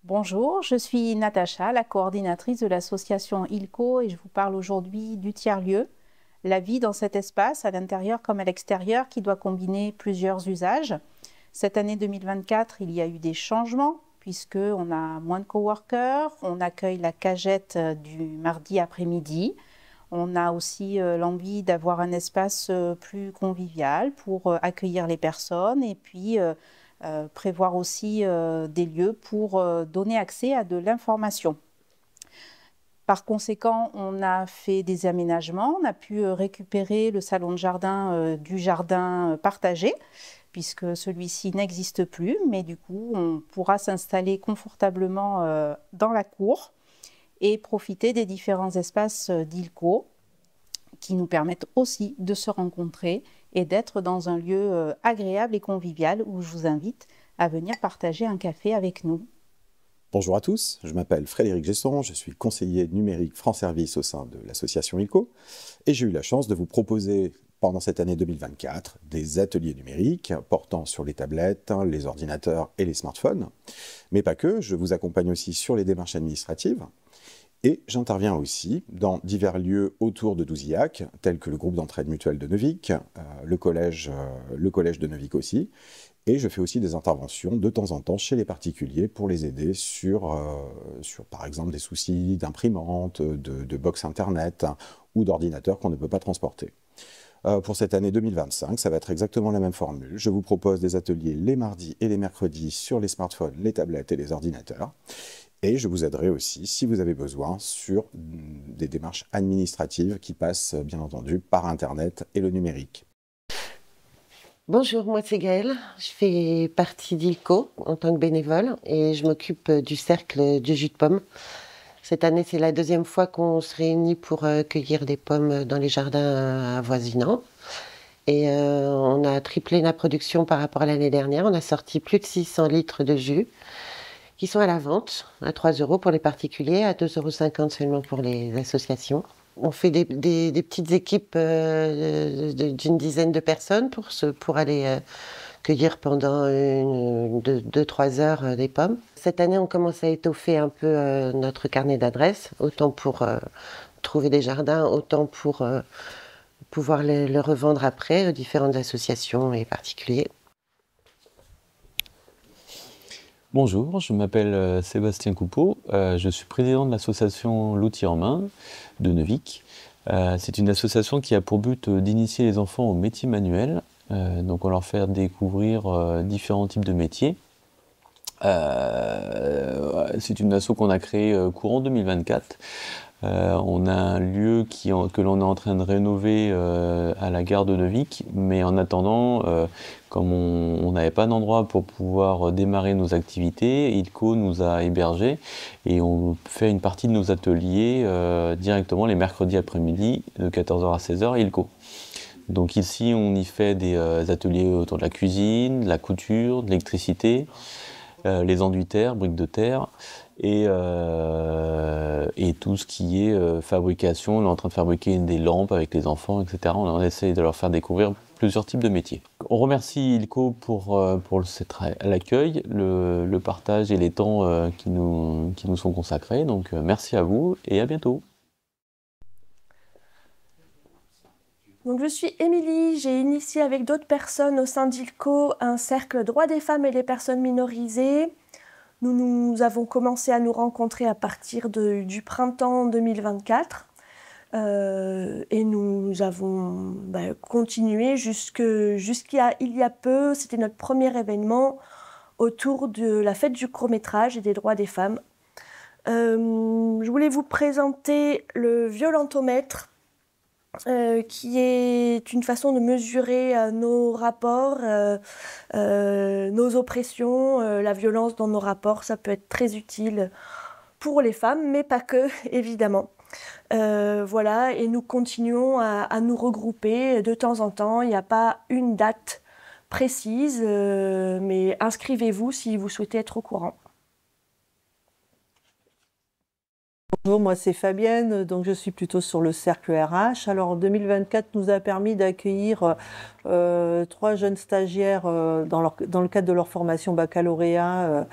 Bonjour, je suis Natacha, la coordinatrice de l'association ILCO et je vous parle aujourd'hui du tiers-lieu, la vie dans cet espace, à l'intérieur comme à l'extérieur, qui doit combiner plusieurs usages. Cette année 2024, il y a eu des changements puisqu'on a moins de coworkers, on accueille la cagette du mardi après-midi. On a aussi l'envie d'avoir un espace plus convivial pour accueillir les personnes et puis prévoir aussi des lieux pour donner accès à de l'information. Par conséquent, on a fait des aménagements, on a pu récupérer le salon de jardin du jardin partagé, puisque celui-ci n'existe plus, mais du coup, on pourra s'installer confortablement dans la cour et profiter des différents espaces d'ILCO qui nous permettent aussi de se rencontrer et d'être dans un lieu agréable et convivial où je vous invite à venir partager un café avec nous. Bonjour à tous, je m'appelle Frédéric Gesson, je suis conseiller numérique France Service au sein de l'association ILCO et j'ai eu la chance de vous proposer pendant cette année 2024 des ateliers numériques portant sur les tablettes, les ordinateurs et les smartphones. Mais pas que, je vous accompagne aussi sur les démarches administratives et j'interviens aussi dans divers lieux autour de Douzillac, tels que le groupe d'entraide mutuelle de Neuvic, le collège de Neuvic aussi. Et je fais aussi des interventions de temps en temps chez les particuliers pour les aider sur par exemple, des soucis d'imprimante, de box internet ou d'ordinateur qu'on ne peut pas transporter. Pour cette année 2025, ça va être exactement la même formule. Je vous propose des ateliers les mardis et les mercredis sur les smartphones, les tablettes et les ordinateurs. Et je vous aiderai aussi, si vous avez besoin, sur des démarches administratives qui passent, bien entendu, par Internet et le numérique. Bonjour, moi c'est Gaëlle, je fais partie d'ILCO en tant que bénévole et je m'occupe du cercle du jus de pomme. Cette année, c'est la deuxième fois qu'on se réunit pour cueillir des pommes dans les jardins avoisinants. Et on a triplé la production par rapport à l'année dernière. On a sorti plus de 600 litres de jus qui sont à la vente à 3 € pour les particuliers, à 2,50 € seulement pour les associations. On fait des petites équipes d'une dizaine de personnes pour aller cueillir pendant 2-3 heures des pommes. Cette année, on commence à étoffer un peu notre carnet d'adresses, autant pour trouver des jardins, autant pour pouvoir le revendre après aux différentes associations et particuliers. Bonjour, je m'appelle Sébastien Coupeau, je suis président de l'association L'Outil en main de Neuvic. C'est une association qui a pour but d'initier les enfants aux métiers manuels, donc on leur fait découvrir différents types de métiers. C'est une asso qu'on a créée courant 2024. On a un lieu que l'on est en train de rénover à la gare de Neuvic, mais en attendant, comme on n'avait pas d'endroit pour pouvoir démarrer nos activités, ILCO nous a hébergés et on fait une partie de nos ateliers directement les mercredis après-midi de 14 h à 16 h ILCO. Donc ici, on y fait des ateliers autour de la cuisine, de la couture, de l'électricité, les enduits terre, briques de terre, et tout ce qui est fabrication. On est en train de fabriquer des lampes avec les enfants, etc. On essaie de leur faire découvrir plusieurs types de métiers. On remercie ILCO pour l'accueil, le partage et les temps qui nous sont consacrés. Donc merci à vous et à bientôt. Donc, je suis Émilie, j'ai initié avec d'autres personnes au sein d'ILCO un cercle droits des femmes et des personnes minorisées. Nous avons commencé à nous rencontrer à partir du printemps 2024 et nous avons continué jusqu'à il y a peu. C'était notre premier événement autour de la fête du court-métrage et des droits des femmes. Je voulais vous présenter le violentomètre, qui est une façon de mesurer nos rapports, nos oppressions, la violence dans nos rapports. Ça peut être très utile pour les femmes, mais pas que, évidemment. Voilà, et nous continuons à nous regrouper de temps en temps. Il n'y a pas une date précise, mais inscrivez-vous si vous souhaitez être au courant. Bonjour, moi c'est Fabienne, donc je suis plutôt sur le cercle RH. Alors 2024 nous a permis d'accueillir 3 jeunes stagiaires dans le cadre de leur formation baccalauréat.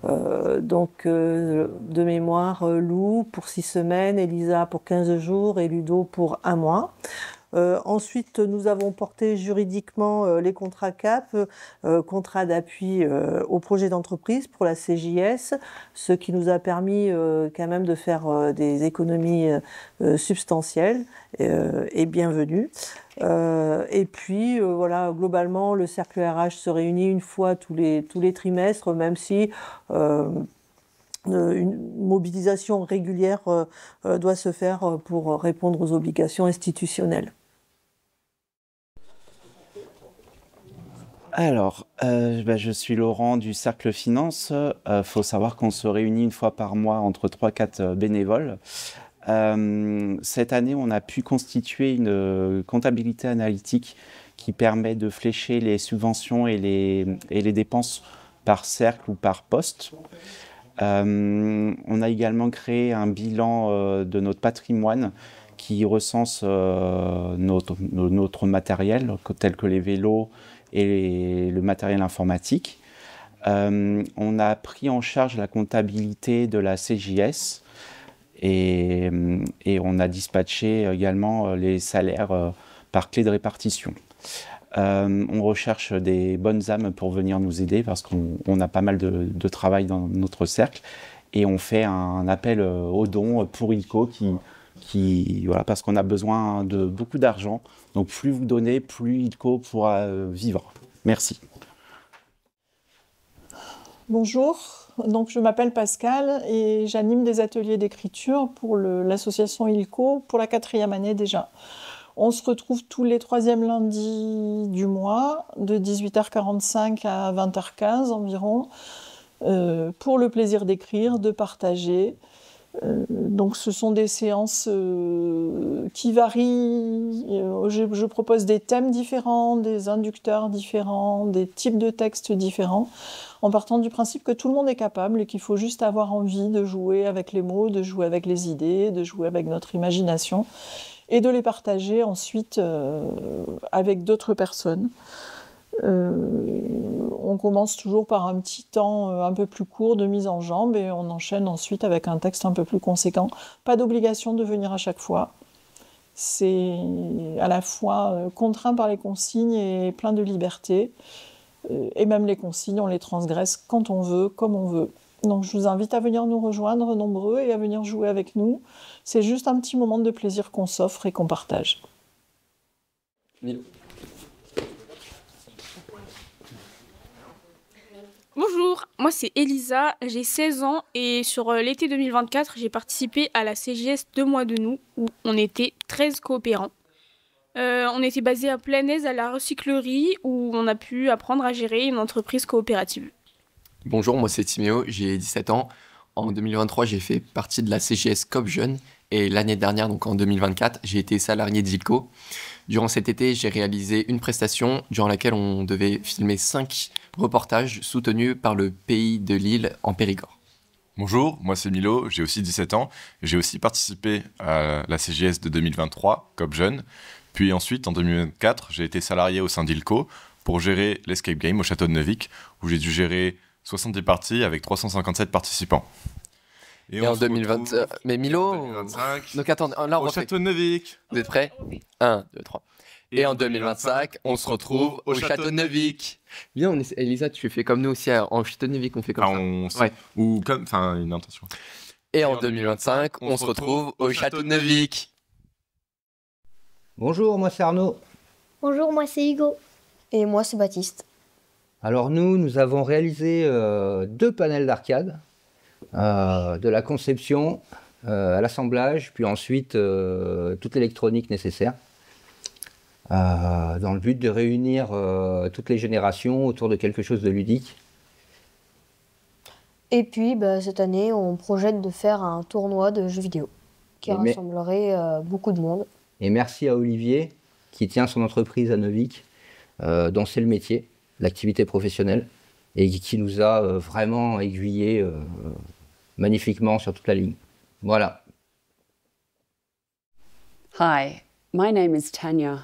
De mémoire, Lou pour 6 semaines, Elisa pour 15 jours et Ludo pour 1 mois. Ensuite, nous avons porté juridiquement les contrats CAP, contrats d'appui au projet d'entreprise pour la CJS, ce qui nous a permis quand même de faire des économies substantielles et bienvenues. Et puis, voilà, globalement, le cercle RH se réunit une fois tous les trimestres, même si une mobilisation régulière doit se faire pour répondre aux obligations institutionnelles. Alors, je suis Laurent du Cercle Finance. Faut savoir qu'on se réunit une fois par mois entre 3-4 bénévoles. Cette année, on a pu constituer une comptabilité analytique qui permet de flécher les subventions et les dépenses par cercle ou par poste. On a également créé un bilan de notre patrimoine qui recense notre matériel, tel que les vélos et le matériel informatique. On a pris en charge la comptabilité de la CJS et on a dispatché également les salaires par clé de répartition. On recherche des bonnes âmes pour venir nous aider parce qu'on a pas mal de travail dans notre cercle et on fait un appel aux dons pour ILCO voilà, parce qu'on a besoin de beaucoup d'argent. Donc plus vous donnez, plus ILCO pourra vivre. Merci. Bonjour, donc je m'appelle Pascal et j'anime des ateliers d'écriture pour l'association ILCO pour la 4e année déjà. On se retrouve tous les 3e lundis du mois, de 18h45 à 20h15 environ, pour le plaisir d'écrire, de partager. Donc ce sont des séances qui varient. Je propose des thèmes différents, des inducteurs différents, des types de textes différents, en partant du principe que tout le monde est capable et qu'il faut juste avoir envie de jouer avec les mots, de jouer avec les idées, de jouer avec notre imagination et de les partager ensuite avec d'autres personnes. On commence toujours par un petit temps un peu plus court de mise en jambe et on enchaîne ensuite avec un texte un peu plus conséquent. Pas d'obligation de venir à chaque fois. C'est à la fois contraint par les consignes et plein de liberté. Et même les consignes, on les transgresse quand on veut, comme on veut. Donc je vous invite à venir nous rejoindre nombreux et à venir jouer avec nous. C'est juste un petit moment de plaisir qu'on s'offre et qu'on partage. Milo. Bonjour, moi c'est Elisa, j'ai 16 ans et sur l'été 2024, j'ai participé à la CJS 2 mois de nous où on était 13 coopérants. On était basé à Planaise à la recyclerie où on a pu apprendre à gérer une entreprise coopérative. Bonjour, moi c'est Timéo, j'ai 17 ans. En 2023, j'ai fait partie de la CJS Coop Jeune et l'année dernière, donc en 2024, j'ai été salarié d'ILCO. Durant cet été, j'ai réalisé une prestation durant laquelle on devait filmer 5 reportages soutenus par le pays de Lille en Périgord. Bonjour, moi c'est Milo, j'ai aussi 17 ans. J'ai aussi participé à la CJS de 2023, Coop Jeune. Puis ensuite, en 2024, j'ai été salarié au sein d'ILCO pour gérer l'escape game au château de Neuvic, où j'ai dû gérer 70 parties avec 357 participants. Et en 2020, mais Milo, 2025, donc attends, là on au château de Neuvic. Vous êtes prêts ? 1, 2, 3. Et en 2025, on se retrouve au château de Neuvic. Bien, Elisa, tu fais comme nous aussi en château de Neuvic, on fait comme ça. Ouais. Ou comme, enfin, une intention. Et en 2025, on se retrouve au château de Neuvic. Bonjour, moi c'est Arnaud. Bonjour, moi c'est Hugo. Et moi c'est Baptiste. Alors nous avons réalisé 2 panels d'arcade, de la conception à l'assemblage, puis ensuite toute l'électronique nécessaire, dans le but de réunir toutes les générations autour de quelque chose de ludique. Et puis cette année, on projette de faire un tournoi de jeux vidéo qui rassemblerait beaucoup de monde. Et merci à Olivier qui tient son entreprise à Neuvic, dont c'est le métier, l'activité professionnelle, et qui nous a vraiment aiguillés magnifiquement sur toute la ligne. Voilà. Hi, my name is Tanya.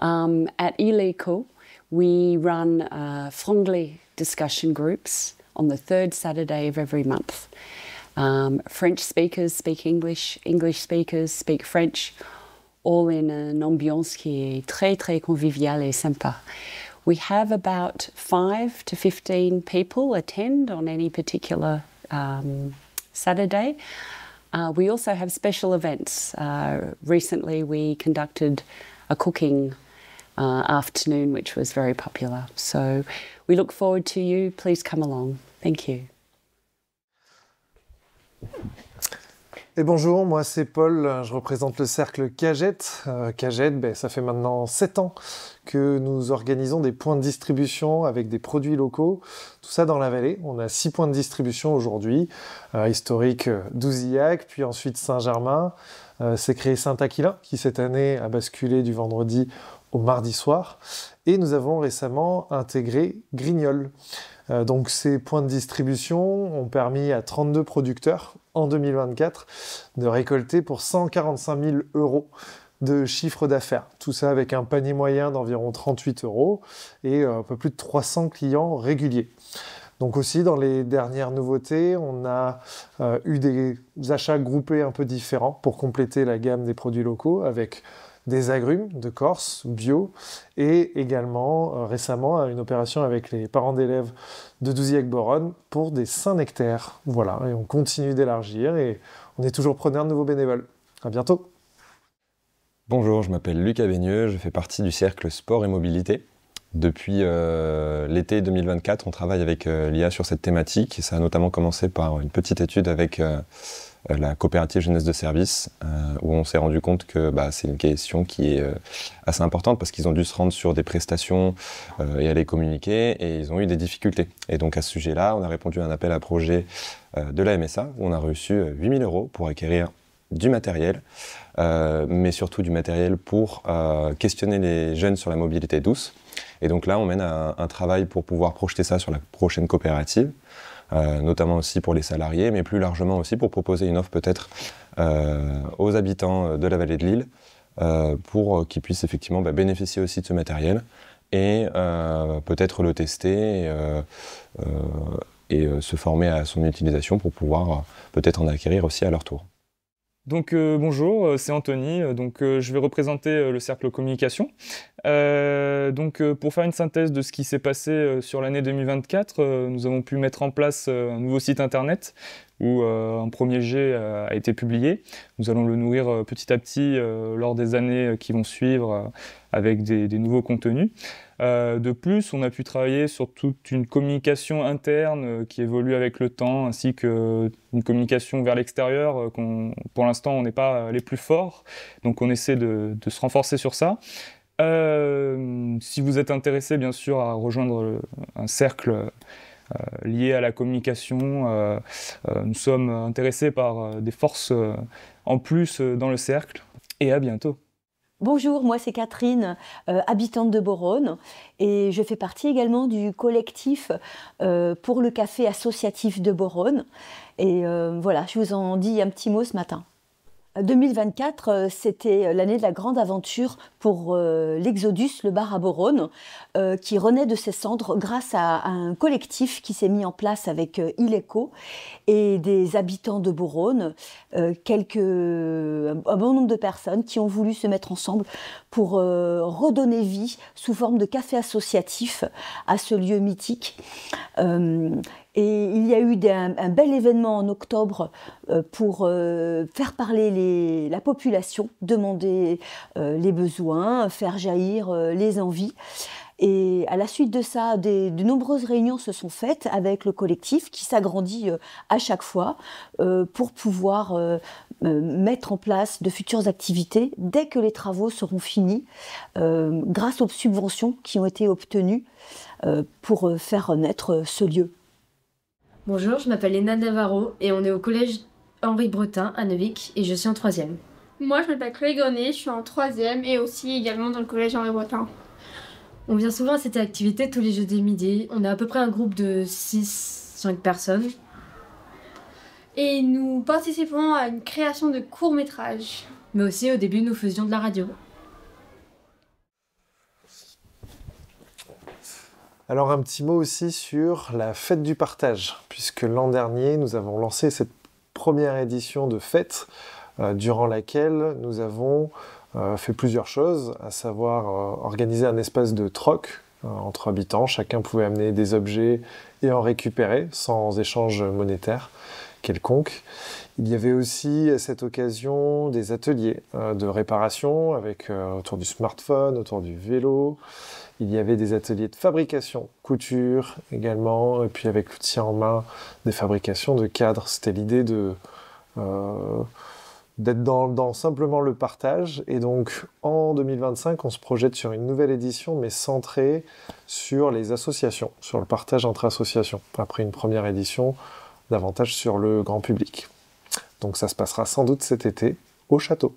At ILECO, we run Franglais discussion groups on the third Saturday of every month. French speakers speak English, English speakers speak French, all in an ambiance qui est très, très conviviale et sympa. We have about 5 to 15 people attend on any particular Saturday. We also have special events. Recently we conducted a cooking afternoon, which was very popular. So we look forward to you. Please come along. Thank you. Et bonjour, moi c'est Paul, je représente le cercle Cagette. Cagette, ça fait maintenant 7 ans que nous organisons des points de distribution avec des produits locaux, tout ça dans la vallée. On a 6 points de distribution aujourd'hui, historique d'Ouzillac, puis ensuite Saint-Germain. C'est créé Saint-Aquilin qui cette année a basculé du vendredi au mardi soir. Et nous avons récemment intégré Grignol. Donc ces points de distribution ont permis à 32 producteurs en 2024 de récolter pour 145 000 € de chiffre d'affaires. Tout ça avec un panier moyen d'environ 38 € et un peu plus de 300 clients réguliers. Donc aussi dans les dernières nouveautés, on a eu des achats groupés un peu différents pour compléter la gamme des produits locaux avec des agrumes de Corse, bio, et également récemment une opération avec les parents d'élèves de Douzillac-Boronne pour des Saint-Nectaire. Voilà, et on continue d'élargir et on est toujours preneur de nouveaux bénévoles. À bientôt. Bonjour, je m'appelle Lucas Baigneux, je fais partie du cercle Sport et Mobilité. Depuis l'été 2024, on travaille avec l'IA sur cette thématique et ça a notamment commencé par une petite étude avec la coopérative jeunesse de service où on s'est rendu compte que c'est une question qui est assez importante parce qu'ils ont dû se rendre sur des prestations et aller communiquer et ils ont eu des difficultés. Et donc à ce sujet-là, on a répondu à un appel à projet de la MSA où on a reçu 8 000 € pour acquérir du matériel, mais surtout du matériel pour questionner les jeunes sur la mobilité douce. Et donc là, on mène un travail pour pouvoir projeter ça sur la prochaine coopérative, notamment aussi pour les salariés, mais plus largement aussi pour proposer une offre peut-être aux habitants de la vallée de l'Isle, pour qu'ils puissent effectivement bénéficier aussi de ce matériel et peut-être le tester et se former à son utilisation pour pouvoir peut-être en acquérir aussi à leur tour. Donc bonjour, c'est Anthony, je vais représenter le cercle communication. Pour faire une synthèse de ce qui s'est passé sur l'année 2024, nous avons pu mettre en place un nouveau site internet où un premier jet a été publié. Nous allons le nourrir petit à petit lors des années qui vont suivre avec des nouveaux contenus. De plus, on a pu travailler sur toute une communication interne qui évolue avec le temps, ainsi qu'une communication vers l'extérieur, pour l'instant on n'est pas les plus forts, donc on essaie de se renforcer sur ça. Si vous êtes intéressé bien sûr à rejoindre un cercle lié à la communication, nous sommes intéressés par des forces en plus dans le cercle, et à bientôt. Bonjour, moi c'est Catherine, habitante de Boronne et je fais partie également du collectif pour le café associatif de Boronne. Et voilà, je vous en dis un petit mot ce matin. 2024, c'était l'année de la grande aventure pour l'Exodus, le bar à Boronne, qui renaît de ses cendres grâce à un collectif qui s'est mis en place avec ILECO et des habitants de Boronne, un bon nombre de personnes qui ont voulu se mettre ensemble pour redonner vie sous forme de café associatif à ce lieu mythique. Et il y a eu un bel événement en octobre pour faire parler la population, demander les besoins, faire jaillir les envies. Et à la suite de ça, de nombreuses réunions se sont faites avec le collectif qui s'agrandit à chaque fois pour pouvoir mettre en place de futures activités dès que les travaux seront finis grâce aux subventions qui ont été obtenues pour faire naître ce lieu. Bonjour, je m'appelle Léna Navarro et on est au collège Henri Bretin à Neuvic et je suis en 3e. Moi, je m'appelle Chloé Gornet, je suis en 3e et aussi également dans le collège Henri Bretin. On vient souvent à cette activité tous les jeudis midi. On est à peu près un groupe de 6-5 personnes. Et nous participons à une création de court-métrage. Mais aussi au début nous faisions de la radio. Alors un petit mot aussi sur la fête du partage, puisque l'an dernier nous avons lancé cette première édition de fête durant laquelle nous avons fait plusieurs choses, à savoir organiser un espace de troc entre habitants. Chacun pouvait amener des objets et en récupérer sans échange monétaire quelconque. Il y avait aussi à cette occasion des ateliers de réparation avec autour du smartphone, autour du vélo. Il y avait des ateliers de fabrication, couture également, et puis avec l'outil en main, des fabrications de cadres. C'était l'idée d'être dans simplement le partage. Et donc en 2025, on se projette sur une nouvelle édition, mais centrée sur les associations, sur le partage entre associations. Après une première édition, davantage sur le grand public. Donc ça se passera sans doute cet été au château.